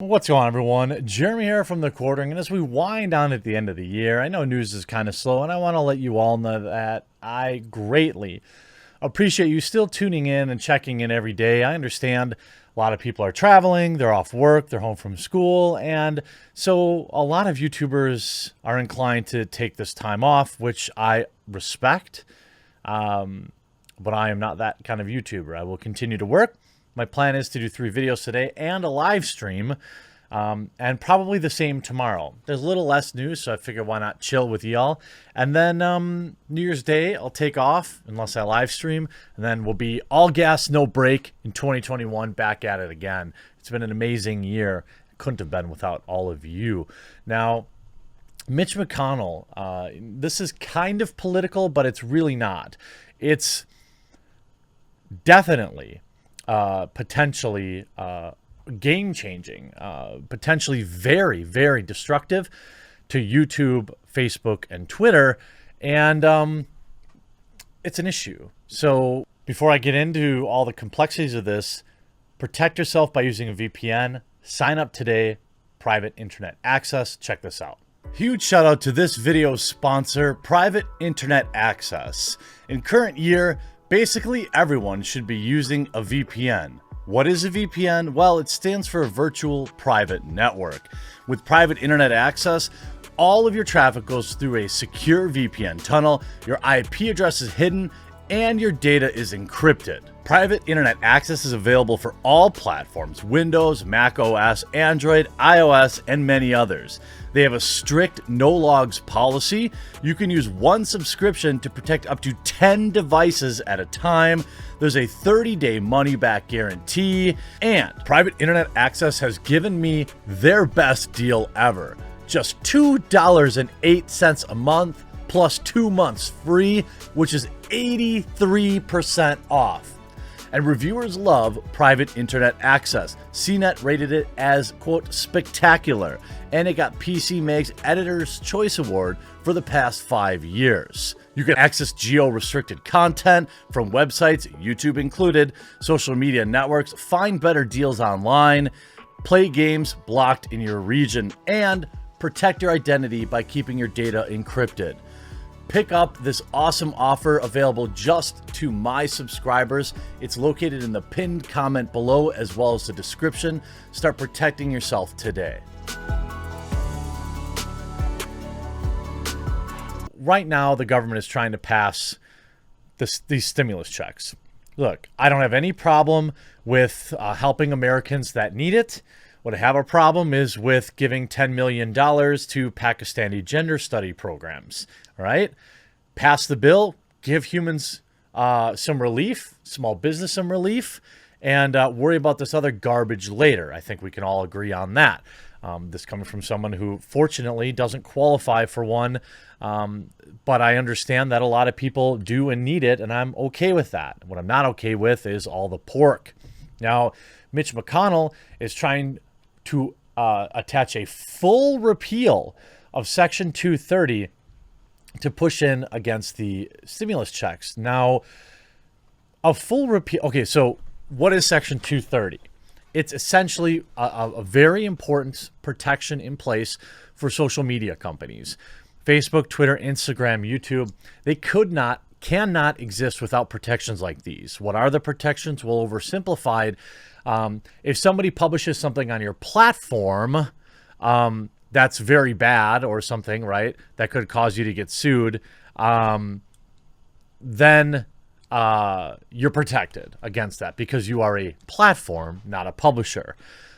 What's going on, everyone? Jeremy here from The Quartering, and as we wind down at the end of the year, I know news is kind of slow, and I want to let you all know that I greatly appreciate you still tuning in and checking in every day. I understand a lot of people are traveling, they're off work, they're home from school, and so a lot of YouTubers are inclined to take this time off, which I respect, but I am not that kind of YouTuber. I will continue to work. My plan is to do 3 videos today and a live stream, and probably the same tomorrow. There's a little less news, so I figured why not chill with y'all. And then New Year's Day, I'll take off unless I live stream, and then we'll be all gas, no break in 2021, back at it again. It's been an amazing year. It couldn't have been without all of you. Now, Mitch McConnell, this is kind of political, but it's really not. It's definitely potentially game-changing, potentially very, very destructive to YouTube, Facebook, and Twitter, and it's an issue. So before I get into all the complexities of this, protect yourself by using a VPN. Sign up today, private internet access. Check this out. Huge shout out to this video sponsor, Private Internet Access. In current year, basically everyone should be using a VPN. What is a VPN? Well, it stands for a virtual private network. With private internet access, all of your traffic goes through a secure VPN tunnel, your IP address is hidden, and your data is encrypted. Private internet access is available for all platforms: Windows, Mac OS, Android, iOS, and many others. They have a strict no logs policy. You can use one subscription to protect up to 10 devices at a time. There's a 30-day money-back guarantee, and Private Internet Access has given me their best deal ever. Just $2.08 a month plus 2 months free, which is 83% off. And reviewers love Private Internet Access. CNET rated it as, quote, spectacular, and it got PCMag's Editor's Choice Award for the past 5 years. You can access geo-restricted content from websites, YouTube included, social media networks, find better deals online, play games blocked in your region, and protect your identity by keeping your data encrypted. Pick up this awesome offer available just to my subscribers. It's located in the pinned comment below as well as the description. Start protecting yourself today. Right now, the government is trying to pass these stimulus checks. Look, I don't have any problem with helping Americans that need it. What I have a problem is with giving $10 million to Pakistani gender study programs. All right? Pass the bill, give humans some relief, small business some relief, and worry about this other garbage later. I think we can all agree on that. This coming from someone who, fortunately, doesn't qualify for one, but I understand that a lot of people do and need it, and I'm okay with that. What I'm not okay with is all the pork. Now, Mitch McConnell is trying to attach a full repeal of Section 230 to push in against the stimulus checks. Now, a full repeal. Okay, so what is Section 230? It's essentially a very important protection in place for social media companies. Facebook, Twitter, Instagram, YouTube, they cannot exist without protections like these. What are the protections? Well, oversimplified, if somebody publishes something on your platform that's very bad or something, right, that could cause you to get sued, then you're protected against that because you are a platform, not a publisher.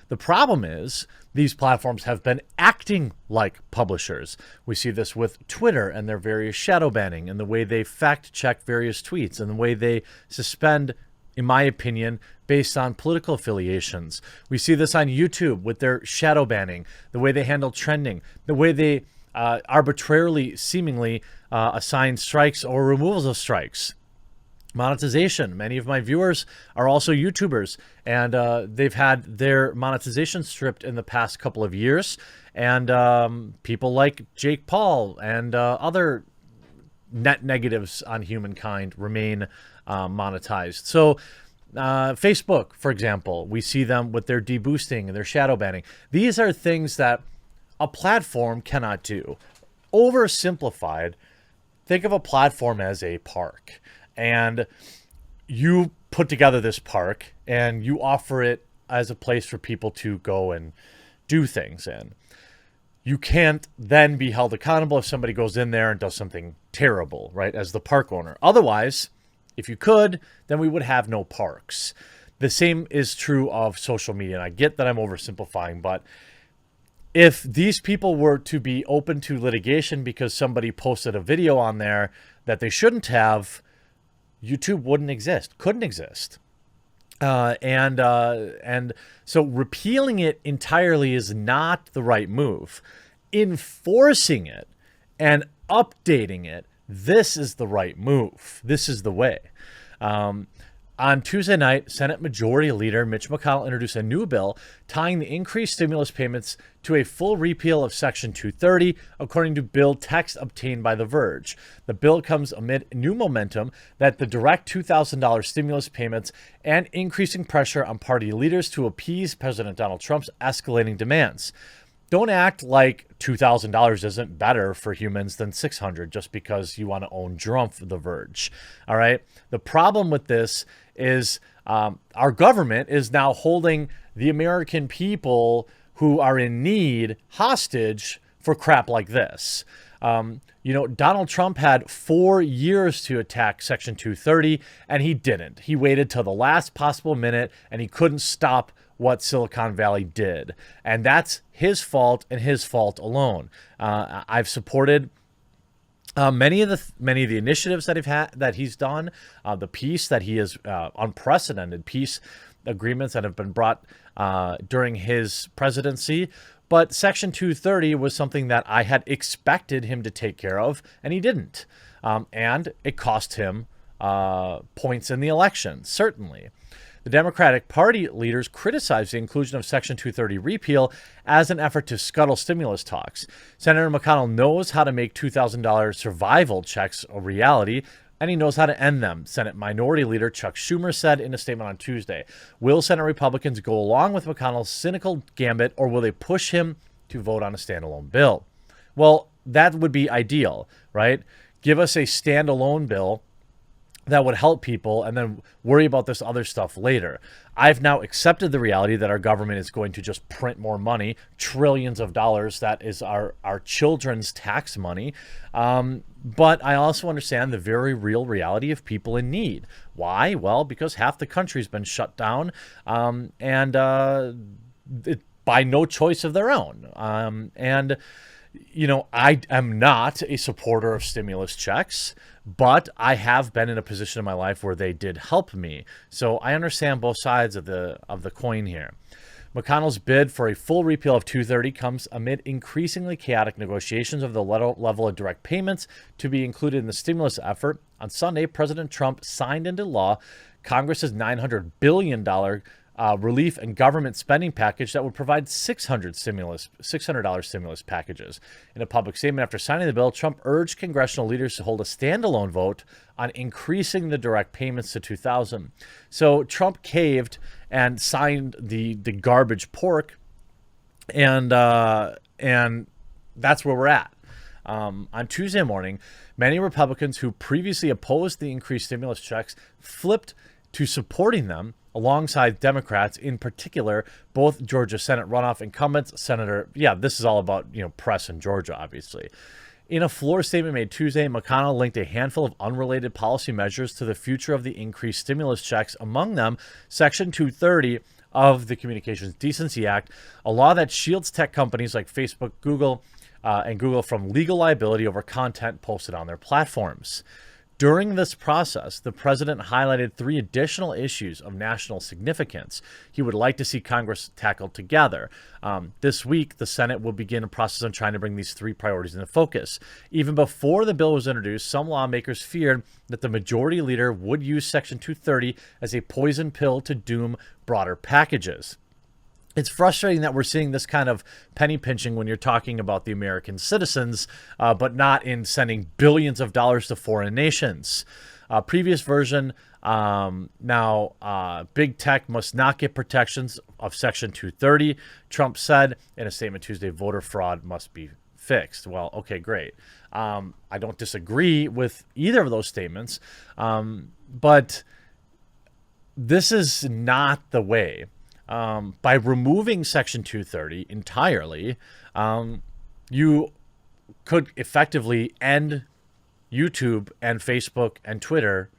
The problem is these platforms have been acting like publishers. We see this with Twitter and their various shadow banning and the way they fact check various tweets and the way they suspend, in my opinion, based on political affiliations. We see this on YouTube with their shadow banning, the way they handle trending, the way they arbitrarily, seemingly assign strikes or removals of strikes. Monetization. Many of my viewers are also YouTubers, and they've had their monetization stripped in the past couple of years. And people like Jake Paul and other net negatives on humankind remain monetized. So Facebook, for example, we see them with their deboosting and their shadow banning. These are things that a platform cannot do. Oversimplified, think of a platform as a park, and you put together this park and you offer it as a place for people to go and do things in. You can't then be held accountable if somebody goes in there and does something terrible, right, as the park owner. Otherwise, if you could, then we would have no parks. The same is true of social media. And I get that I'm oversimplifying, but if these people were to be open to litigation because somebody posted a video on there that they shouldn't have, YouTube wouldn't exist, couldn't exist. And so repealing it entirely is not the right move. Enforcing it and updating it, this is the right move. This is the way. On Tuesday night, Senate Majority Leader Mitch McConnell introduced a new bill tying the increased stimulus payments to a full repeal of Section 230, according to bill text obtained by The Verge. The bill comes amid new momentum that the direct $2,000 stimulus payments and increasing pressure on party leaders to appease President Donald Trump's escalating demands. Don't act like $2,000 isn't better for humans than $600 just because you want to own Drumpf, The Verge. All right. The problem with this is our government is now holding the American people who are in need hostage for crap like this. Donald Trump had 4 years to attack Section 230, and he didn't. He waited till the last possible minute, and he couldn't stop what Silicon Valley did. And that's his fault and his fault alone. I've supported many of the initiatives that he's done, the peace that he has, unprecedented peace agreements that have been brought during his presidency. But Section 230 was something that I had expected him to take care of, and he didn't. And it cost him points in the election, certainly. The Democratic Party leaders criticized the inclusion of Section 230 repeal as an effort to scuttle stimulus talks. Senator McConnell knows how to make $2,000 survival checks a reality, and he knows how to end them, Senate Minority Leader Chuck Schumer said in a statement on Tuesday. Will Senate Republicans go along with McConnell's cynical gambit, or will they push him to vote on a standalone bill? Well, that would be ideal, right? Give us a standalone bill that would help people and then worry about this other stuff later. I've now accepted the reality that our government is going to just print more money, trillions of dollars. That is our children's tax money. But I also understand the very real reality of people in need. Why? Well, because half the country's been shut down by no choice of their own. I am not a supporter of stimulus checks, but I have been in a position in my life where they did help me. So I understand both sides of the coin here. McConnell's bid for a full repeal of 230 comes amid increasingly chaotic negotiations of the level of direct payments to be included in the stimulus effort. On Sunday, President Trump signed into law Congress's $900 billion relief and government spending package that would provide $600 stimulus packages. In a public statement after signing the bill, Trump urged congressional leaders to hold a standalone vote on increasing the direct payments to $2,000. So Trump caved and signed the garbage pork, and that's where we're at. On Tuesday morning, many Republicans who previously opposed the increased stimulus checks flipped to supporting them alongside Democrats, in particular, both Georgia Senate runoff incumbents, this is all about, press in Georgia, obviously. In a floor statement made Tuesday, McConnell linked a handful of unrelated policy measures to the future of the increased stimulus checks, among them Section 230 of the Communications Decency Act, a law that shields tech companies like Facebook, Google from legal liability over content posted on their platforms. During this process, the president highlighted 3 additional issues of national significance he would like to see Congress tackle together. This week, the Senate will begin a process on trying to bring these 3 priorities into focus. Even before the bill was introduced, some lawmakers feared that the majority leader would use Section 230 as a poison pill to doom broader packages. It's frustrating that we're seeing this kind of penny pinching when you're talking about the American citizens, but not in sending billions of dollars to foreign nations. Previous version, now big tech must not get protections of Section 230. Trump said in a statement Tuesday, voter fraud must be fixed. Well, okay, great. I don't disagree with either of those statements, but this is not the way. By removing Section 230 entirely, you could effectively end YouTube and Facebook and Twitter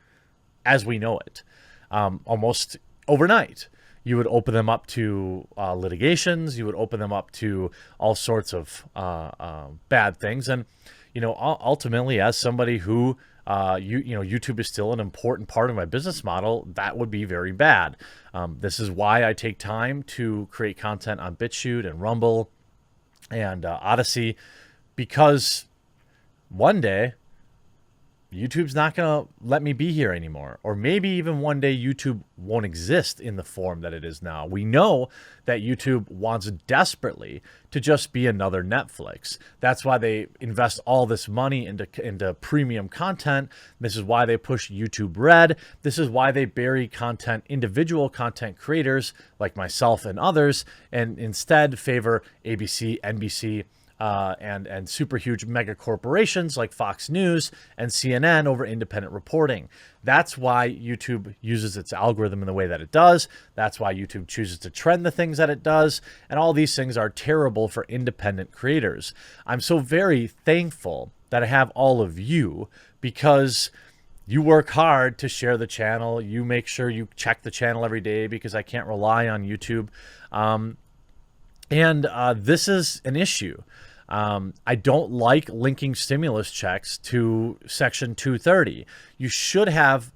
as we know it, almost overnight. You would open them up to litigations. You would open them up to all sorts of bad things. And, ultimately, as somebody who, YouTube is still an important part of my business model, that would be very bad. This is why I take time to create content on BitChute and Rumble and Odyssey, because one day YouTube's not going to let me be here anymore. Or maybe even one day YouTube won't exist in the form that it is now. We know that YouTube wants desperately to just be another Netflix. That's why they invest all this money into premium content. This is why they push YouTube Red. This is why they bury individual content creators like myself and others, and instead favor ABC, NBC, and super huge mega corporations like Fox News and CNN over independent reporting. That's why YouTube uses its algorithm in the way that it does. That's why YouTube chooses to trend the things that it does. And all these things are terrible for independent creators. I'm so very thankful that I have all of you, because you work hard to share the channel. You make sure you check the channel every day, because I can't rely on YouTube. This is an issue. I don't like linking stimulus checks to Section 230. You should have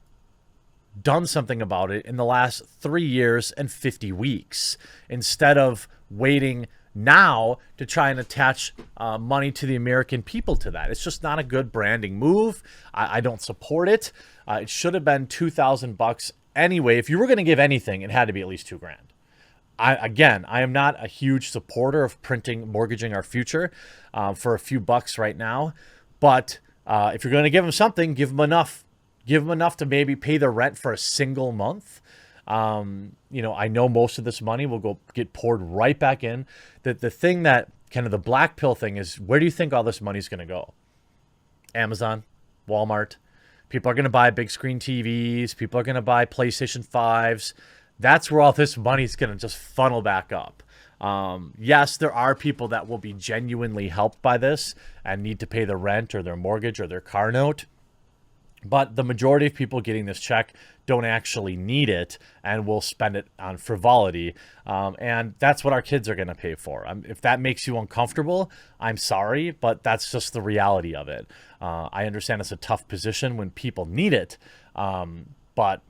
done something about it in the last 3 years and 50 weeks, instead of waiting now to try and attach money to the American people to that. It's just not a good branding move. I don't support it. It should have been $2,000 anyway. If you were going to give anything, it had to be at least $2,000. I am not a huge supporter of mortgaging our future for a few bucks right now. But if you're going to give them something, give them enough. Give them enough to maybe pay the rent for a single month. I know most of this money will get poured right back in. The thing that kind of the black pill thing is, where do you think all this money is going to go? Amazon, Walmart. People are going to buy big screen TVs. People are going to buy PlayStation 5s. That's where all this money is going to just funnel back up. Yes, there are people that will be genuinely helped by this and need to pay the rent or their mortgage or their car note. But the majority of people getting this check don't actually need it and will spend it on frivolity. And that's what our kids are going to pay for. If that makes you uncomfortable, I'm sorry, but that's just the reality of it. I understand it's a tough position when people need it, but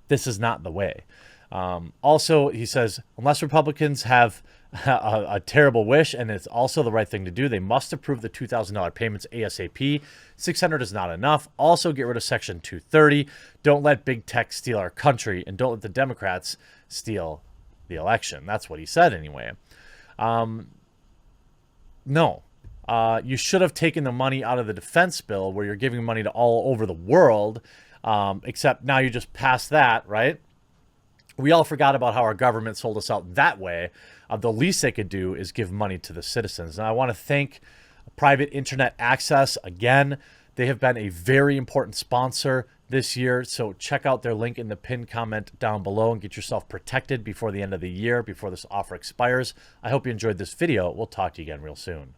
this is not the way. Also, he says, unless Republicans have a terrible wish, and it's also the right thing to do, they must approve the $2,000 payments ASAP. $600 is not enough. Also, get rid of Section 230. Don't let big tech steal our country, and don't let the Democrats steal the election. That's what he said anyway. No. You should have taken the money out of the defense bill, where you're giving money to all over the world, except now you just passed that, right? We all forgot about how our government sold us out that way. The least they could do is give money to the citizens. And I want to thank Private Internet Access again. They have been a very important sponsor this year. So check out their link in the pinned comment down below and get yourself protected before the end of the year, before this offer expires. I hope you enjoyed this video. We'll talk to you again real soon.